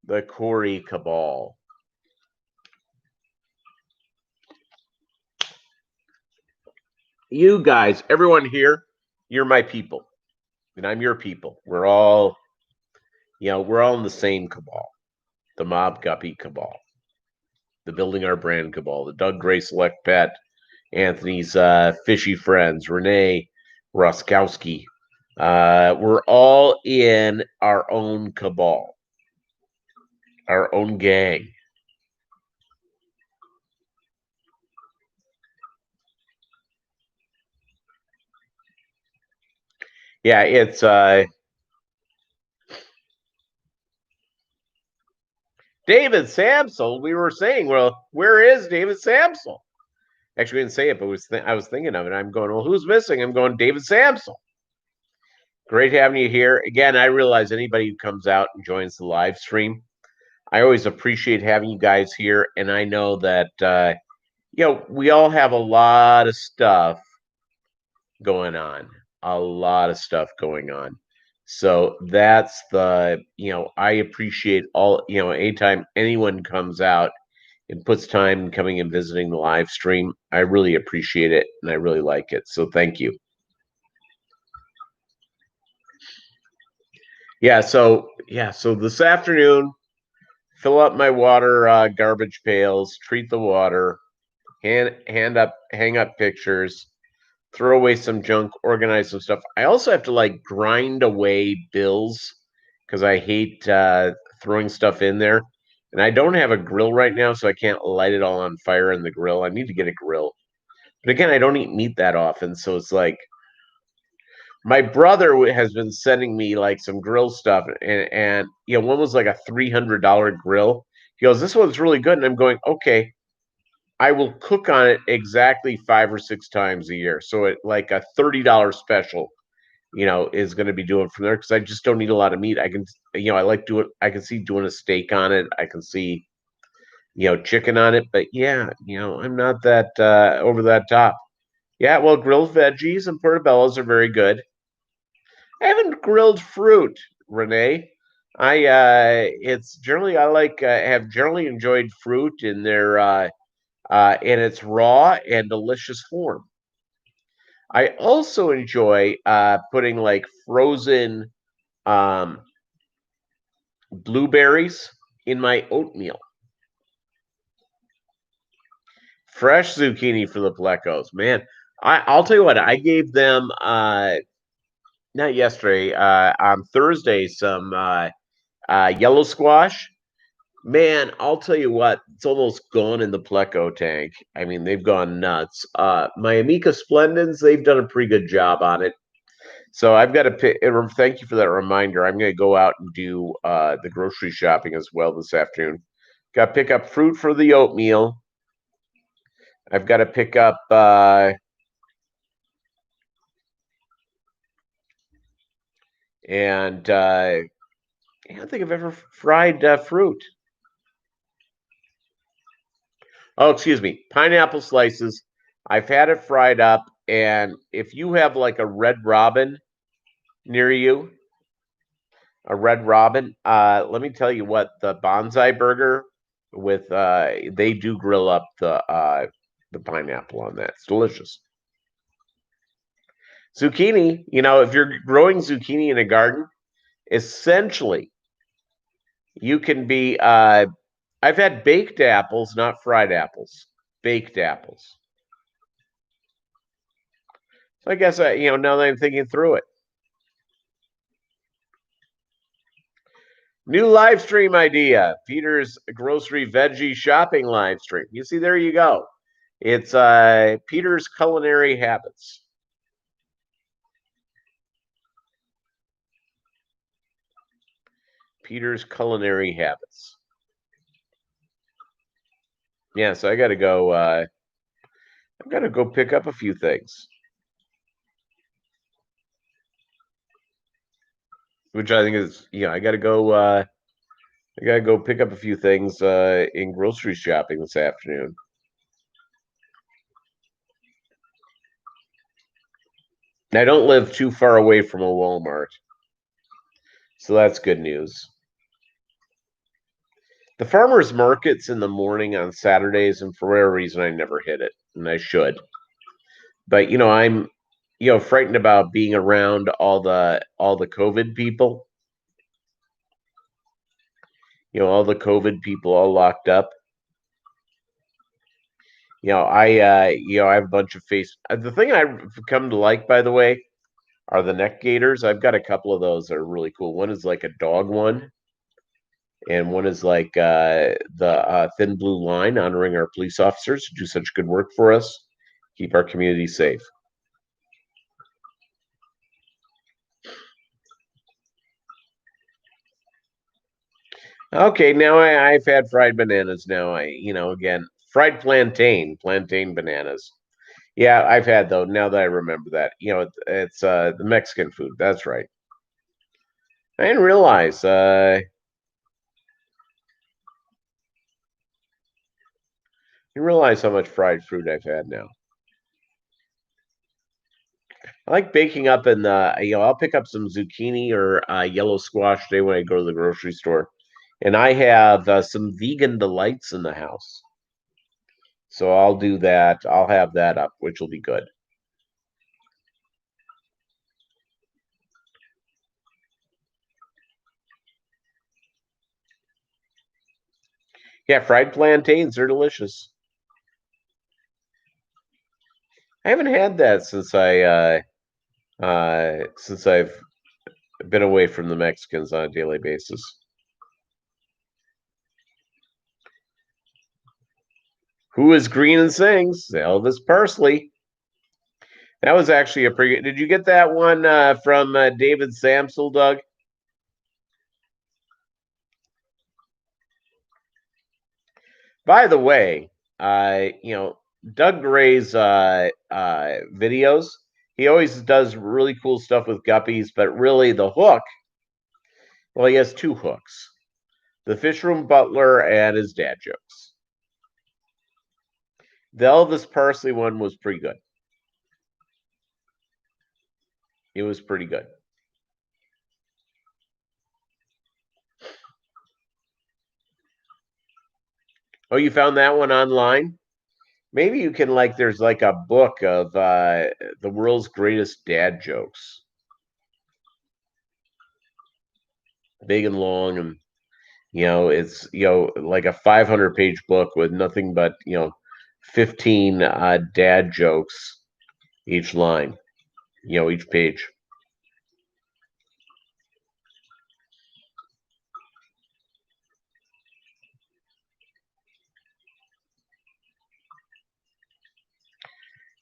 The Corey Cabal. You guys, everyone here, you're my people. And I'm your people. We're all in the same cabal. The Mobb Guppy Cabal. The Building Our Brand Cabal. The Doug Gray Select Pet. Anthony's fishy friends, Renee Roskowski. We're all in our own cabal, our own gang. Yeah, it's David Samsel. We were saying, well, where is David Samsel? Actually, I didn't say it, but I was thinking of it. I'm going, well, who's missing? I'm going, David Samsel. Great having you here. Again, I realize anybody who comes out and joins the live stream, I always appreciate having you guys here. And I know that, we all have a lot of stuff going on, a lot of stuff going on. So that's I appreciate anytime anyone comes out and puts time coming and visiting the live stream, I really appreciate it and I really like it. So thank you. So this afternoon, fill up my water garbage pails, treat the water, hang up pictures, throw away some junk, organize some stuff. I also have to like grind away bills because I hate throwing stuff in there. And I don't have a grill right now, so I can't light it all on fire in the grill. I need to get a grill. But again, I don't eat meat that often, so it's like my brother has been sending me like some grill stuff, and one was like a $300 grill. He goes, "This one's really good," and I'm going, "Okay, I will cook on it exactly 5 or 6 times a year." So it like a $30 special, is going to be doing from there because I just don't eat a lot of meat. I can, I like doing. I can see doing a steak on it. I can see, chicken on it. But yeah, I'm not that over that top. Yeah, well, grilled veggies and portobellos are very good. I haven't grilled fruit, Renee. It's generally I like have generally enjoyed fruit in its raw and delicious form. I also enjoy putting like frozen um, blueberries in my oatmeal. Fresh zucchini for the plecos, man. I'll tell you what. I gave them not yesterday on Thursday some yellow squash. Man, I'll tell you what, it's almost gone in the pleco tank. I mean, they've gone nuts. My Amica Splendens, they've done a pretty good job on it. So I've got to pick. Thank you for that reminder. I'm going to go out and do the grocery shopping as well this afternoon. Got to pick up fruit for the oatmeal. I've got to pick up. And I don't think I've ever fried fruit. Oh, excuse me, pineapple slices. I've had it fried up, and if you have like a Red Robin near you, a Red Robin, let me tell you what the bonsai burger with they do grill up the pineapple on that. It's delicious. Zucchini, if you're growing zucchini in a garden, essentially you can be I've had baked apples, not fried apples. Baked apples. So I guess now that I'm thinking through it. New live stream idea. Peter's grocery veggie shopping live stream. You see, there you go. It's Peter's culinary habits. Peter's culinary habits. Yeah, so I gotta go I've gotta go pick up a few things. Which I think is I gotta go pick up a few things in grocery shopping this afternoon. I don't live too far away from a Walmart. So that's good news. The farmers markets in the morning on Saturdays, and for whatever reason, I never hit it, and I should. But I'm frightened about being around all the COVID people. All the COVID people all locked up. I have a bunch of face. The thing I've come to like, by the way, are the neck gaiters. I've got a couple of those that are really cool. One is like a dog one, and one is like the Thin Blue Line, honoring our police officers who do such good work for us, keep our community safe. Okay, now I've had fried bananas. Now again, fried plantain bananas. Yeah, I've had those. Now that I remember that, it's the Mexican food. That's right. I didn't realize. You realize how much fried fruit I've had now. I like baking up in the. I'll pick up some zucchini or yellow squash today when I go to the grocery store, and I have some vegan delights in the house. So I'll do that. I'll have that up, which will be good. Yeah, fried plantains are delicious. I haven't had that since I've been away from the Mexicans on a daily basis. Who is green and sings? Elvis Parsley. That was actually a pretty good. Did you get that one from David Samsel, Doug? By the way, Doug Gray's videos, he always does really cool stuff with Guppies, but really the hook, well, he has two hooks. The Fishroom Butler and his dad jokes. The Elvis Parsley one was pretty good. It was pretty good. Oh, you found that one online? Maybe you can there's like a book of the world's greatest dad jokes. Big and long, and it's like a 500-page book with nothing but 15 dad jokes each line, each page.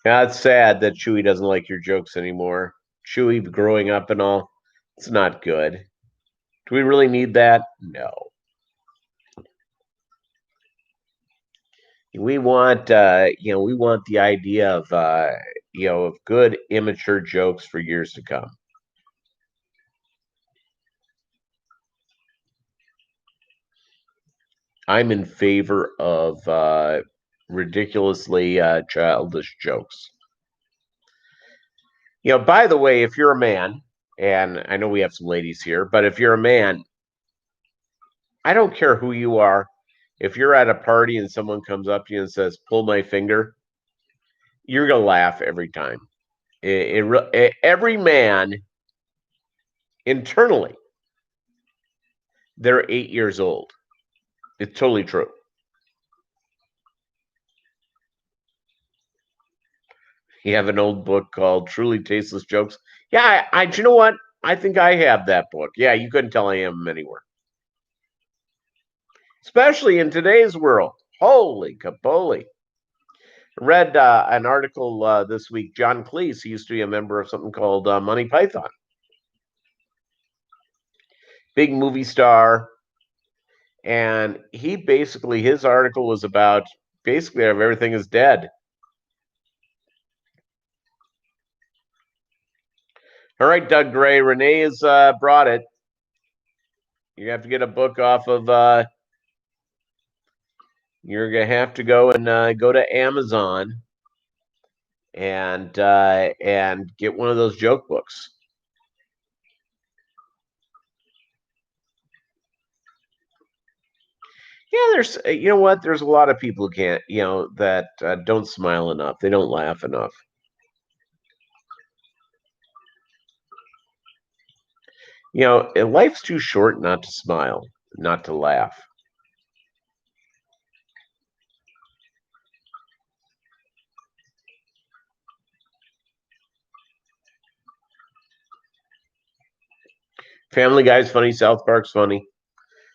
Yeah, it's sad that Chewy doesn't like your jokes anymore. Chewy growing up and all, it's not good. Do we really need that? No. We want the idea of of good immature jokes for years to come. I'm in favor of ridiculously childish jokes. By the way, if you're a man, and I know we have some ladies here, but if you're a man, I don't care who you are. If you're at a party and someone comes up to you and says, "Pull my finger," you're gonna laugh every time. Every man internally, they're 8 years old. It's totally true. You have an old book called "Truly Tasteless Jokes." Yeah, do you know what? I think I have that book. Yeah, you couldn't tell I am anywhere, especially in today's world. Holy capoli! Read an article this week. John Cleese, he used to be a member of something called Monty Python. Big movie star. And his article was about basically everything is dead. All right, Doug Gray. Renee has brought it. You have to get a book off of. You're gonna have to go and go to Amazon and get one of those joke books. Yeah, there's you know what? There's a lot of people who can't that don't smile enough. They don't laugh enough. Life's too short not to smile, not to laugh. Family Guy's funny. South Park's funny.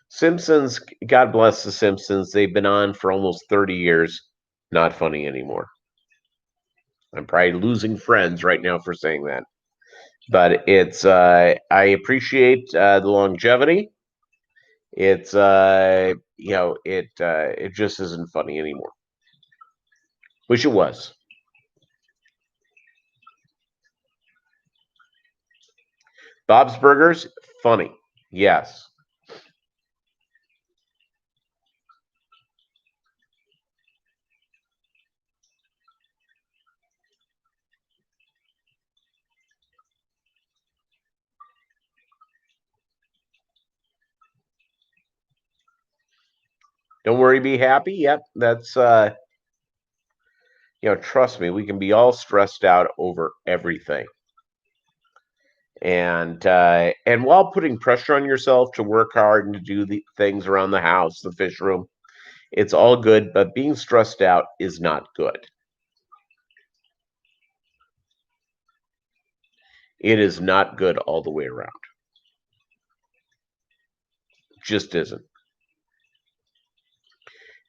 Simpsons, God bless the Simpsons. They've been on for almost 30 years. Not funny anymore. I'm probably losing friends right now for saying that. But I appreciate the longevity. It's, it just isn't funny anymore. Wish it was. Bob's Burgers, funny. Yes. Don't worry, be happy. Yep, that's trust me, we can be all stressed out over everything. And while putting pressure on yourself to work hard and to do the things around the house, the fish room, it's all good, but being stressed out is not good. It is not good all the way around. Just isn't.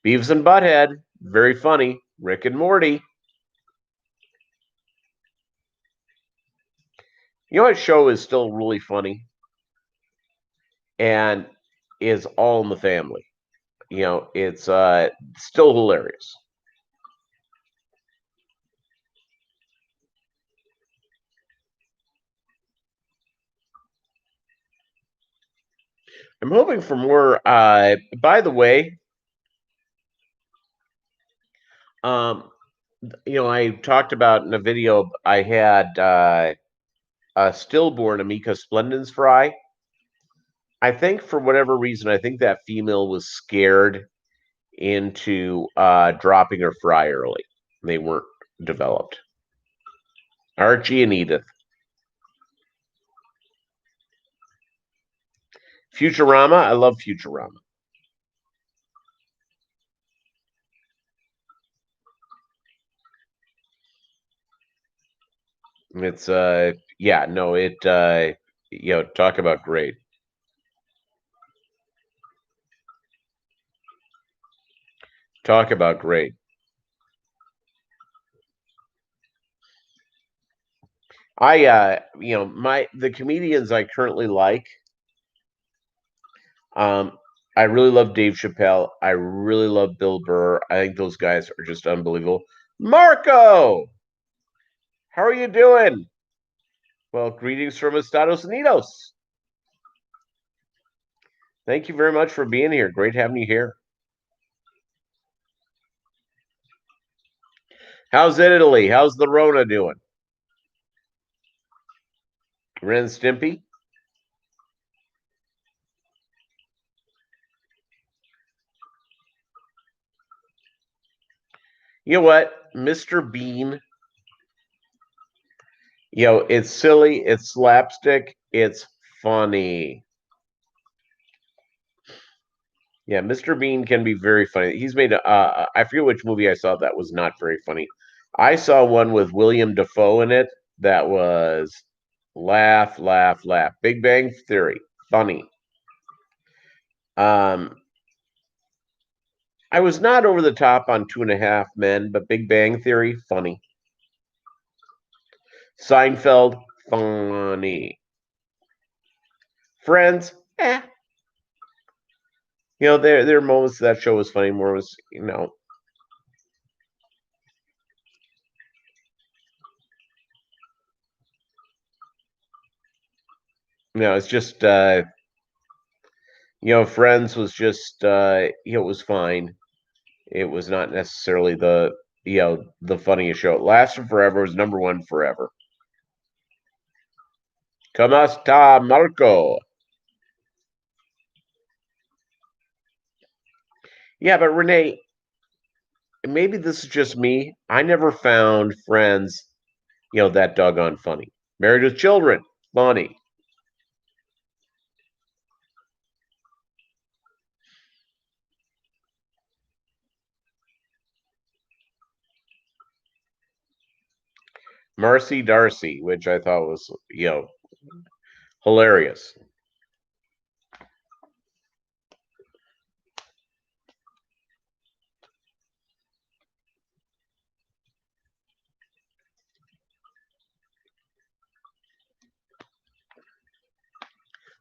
Beavis and Butthead, very funny. Rick and Morty. You know what show is still really funny and is All in the Family. It's still hilarious. I'm hoping for more. By the way, I talked about in a video I had a stillborn Amica splendens fry. I think for whatever reason, I think that female was scared into dropping her fry early. They weren't developed. Archie and Edith. Futurama. I love Futurama. It's yeah, no, it talk about great. Talk about great. I the comedians I currently like, I really love Dave Chappelle. I really love Bill Burr. I think those guys are just unbelievable. Marco, how are you doing? Well, greetings from Estados Unidos. Thank you very much for being here. Great having you here. How's Italy? How's the Rona doing? Ren Stimpy? You know what? Mr. Bean, it's silly, it's slapstick, it's funny. Yeah, Mr. Bean can be very funny. He's made I forget which movie I saw that was not very funny. I saw one with William Dafoe in it that was laugh, laugh, laugh. Big Bang Theory, funny. Um, I was not over the top on Two and a Half Men, but Big Bang Theory, funny. Seinfeld, funny. Friends, eh. There are moments that show was funny. More was, it's just, Friends was just, it was fine. It was not necessarily the funniest show. It lasted forever. It was number one forever. ¿Cómo está, Marco? Yeah, but Renee, maybe this is just me. I never found Friends, that doggone funny. Married with Children, funny. Marcy Darcy, which I thought was, hilarious.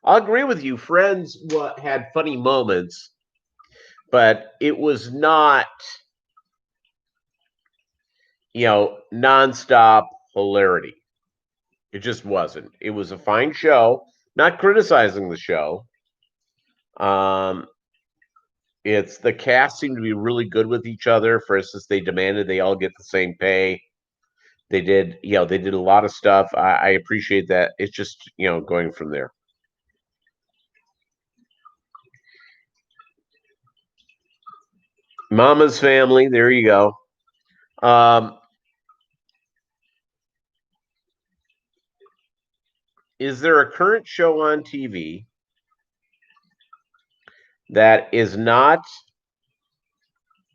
I'll agree with you. Friends had funny moments, but it was not. nonstop hilarity. It just wasn't. It was a fine show. Not criticizing the show. It's the cast seemed to be really good with each other. For instance, they demanded they all get the same pay. They did, they did a lot of stuff. I appreciate that. It's just, going from there. Mama's Family. There you go. Is there a current show on TV that is not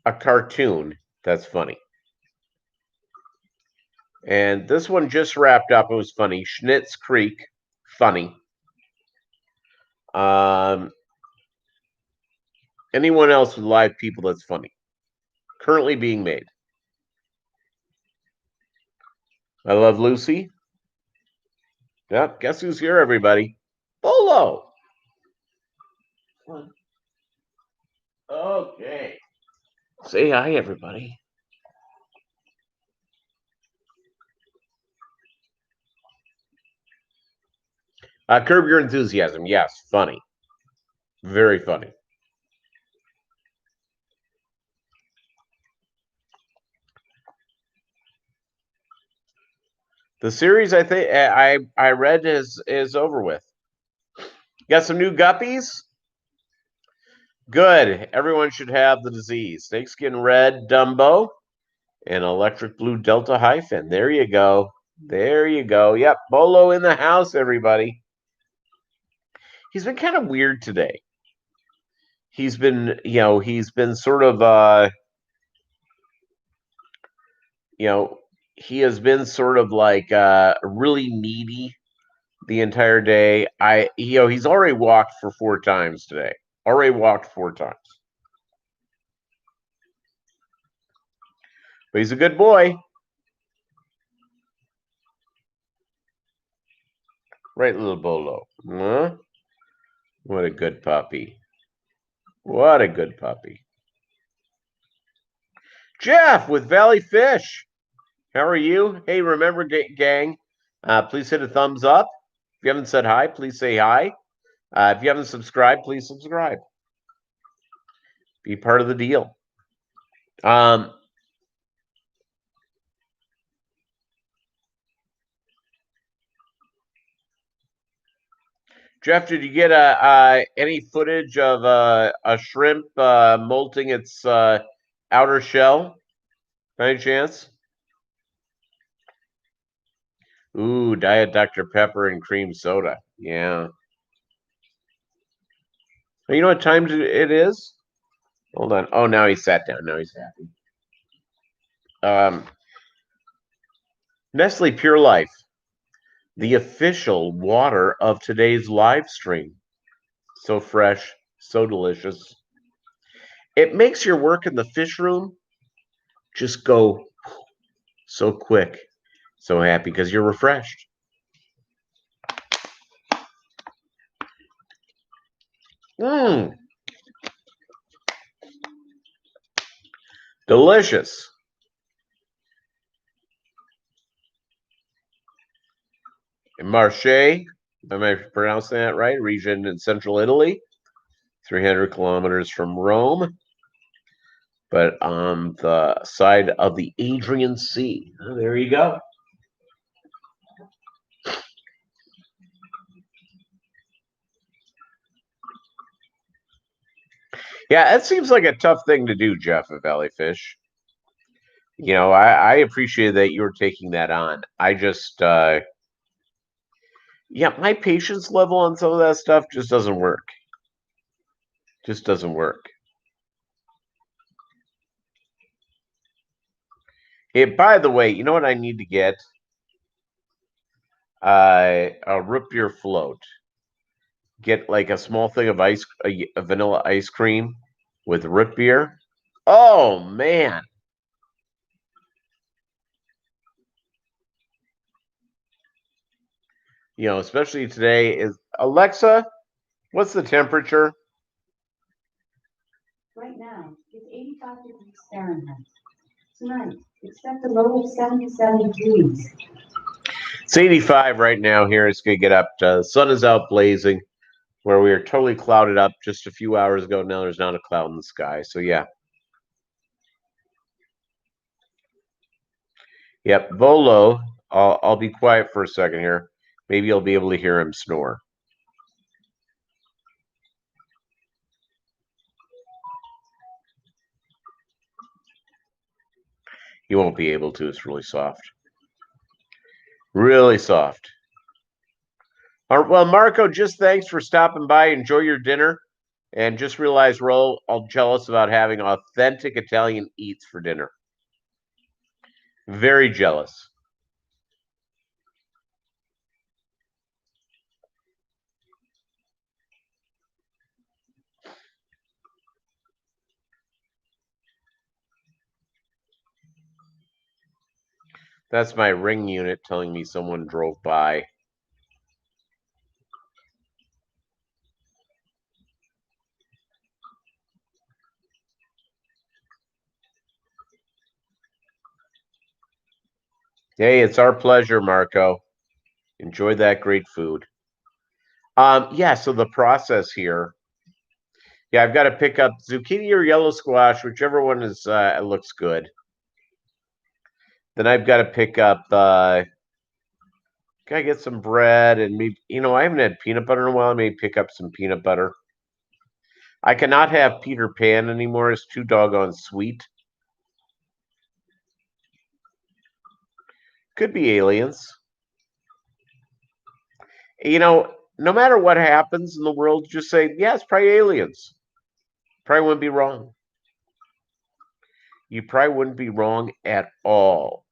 a cartoon that's funny? And this one just wrapped up. It was funny. Schnitz Creek, funny. Anyone else with live people that's funny? Currently being made. I Love Lucy. Yep. Guess who's here, everybody? Bolo. Okay. Say hi, everybody. Curb Your Enthusiasm. Yes, funny. Very funny. The series I think I read is over with. Got some new Guppies? Good. Everyone should have the disease. Snakeskin Red Dumbo and Electric Blue Delta Hyphen. There you go. There you go. Yep. Bolo in the house, everybody. He's been kind of weird today. He's been sort of he has been sort of like really needy the entire day. He's already walked for 4 times today. Already walked 4 times. But he's a good boy. Right, little Bolo. Huh? What a good puppy. What a good puppy. Jeff with Valley Fish. How are you? Hey, remember, gang, please hit a thumbs up. If you haven't said hi, please say hi. If you haven't subscribed, please subscribe. Be part of the deal. Jeff, did you get any footage of a shrimp molting its outer shell? By any chance? Ooh, Diet Dr. Pepper and cream soda. Yeah. You know what time it is? Hold on. Oh, now he sat down. Now he's happy. Nestle Pure Life, the official water of today's live stream. So fresh, so delicious. It makes your work in the fish room just go so quick, so happy because you're refreshed. Delicious. Marche, am I pronouncing that right? Region in central Italy, 300 kilometers from Rome, but on the side of the Adrian Sea. Oh, there you go. Yeah, it seems like a tough thing to do, Jeff, at Valley Fish. I appreciate that you're taking that on. I just, my patience level on some of that stuff just doesn't work. Just doesn't work. Hey, by the way, you know what I need to get? A root beer float. Get like a small thing of a vanilla ice cream with root beer. Oh man. Especially today is Alexa, what's the temperature? Right now, it's 85 degrees Fahrenheit. tonight. Expect a low of 77 degrees. It's 85 right now here. It's going to get up. The sun is out blazing where we were totally clouded up just a few hours ago. Now there's not a cloud in the sky. So, yeah. Yep. Bolo, I'll be quiet for a second here. Maybe you'll be able to hear him snore. You won't be able to. It's really soft. Really soft. All right, well, Marco, just thanks for stopping by. Enjoy your dinner. And just realize we're all jealous about having authentic Italian eats for dinner. Very jealous. That's my ring unit telling me someone drove by. Hey, it's our pleasure, Marco. Enjoy that great food. Yeah, so the process here. Yeah, I've got to pick up zucchini or yellow squash, whichever one is looks good. Then I've got to pick up gotta get some bread and maybe I haven't had peanut butter in a while. I may pick up some peanut butter. I cannot have Peter Pan anymore. It's too doggone sweet. Could be aliens. No matter what happens in the world, just say, yeah, it's probably aliens. Probably wouldn't be wrong. You probably wouldn't be wrong at all.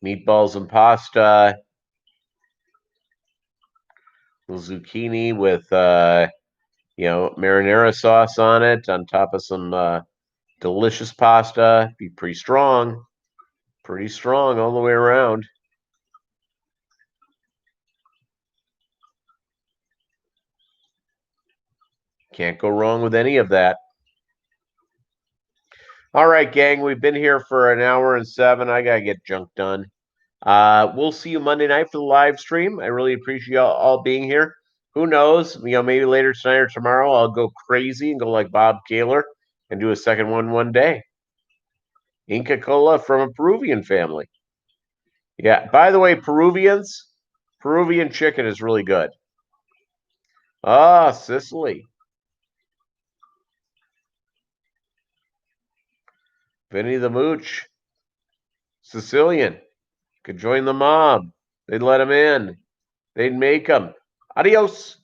Meatballs and pasta, zucchini with marinara sauce on it, on top of some delicious pasta. Be pretty strong all the way around. Can't go wrong with any of that. All right, gang, we've been here for an hour and 7. I gotta get junk done. We'll see you Monday night for the live stream. I really appreciate all being here. Who knows? Maybe later tonight or tomorrow I'll go crazy and go like Bob Kaler and do a second one day. Inca Cola from a Peruvian family. Yeah. By the way, Peruvian chicken is really good. Ah, Sicily. Vinny the Mooch. Sicilian. Could join the mob. They'd let him in. They'd make him. Adios.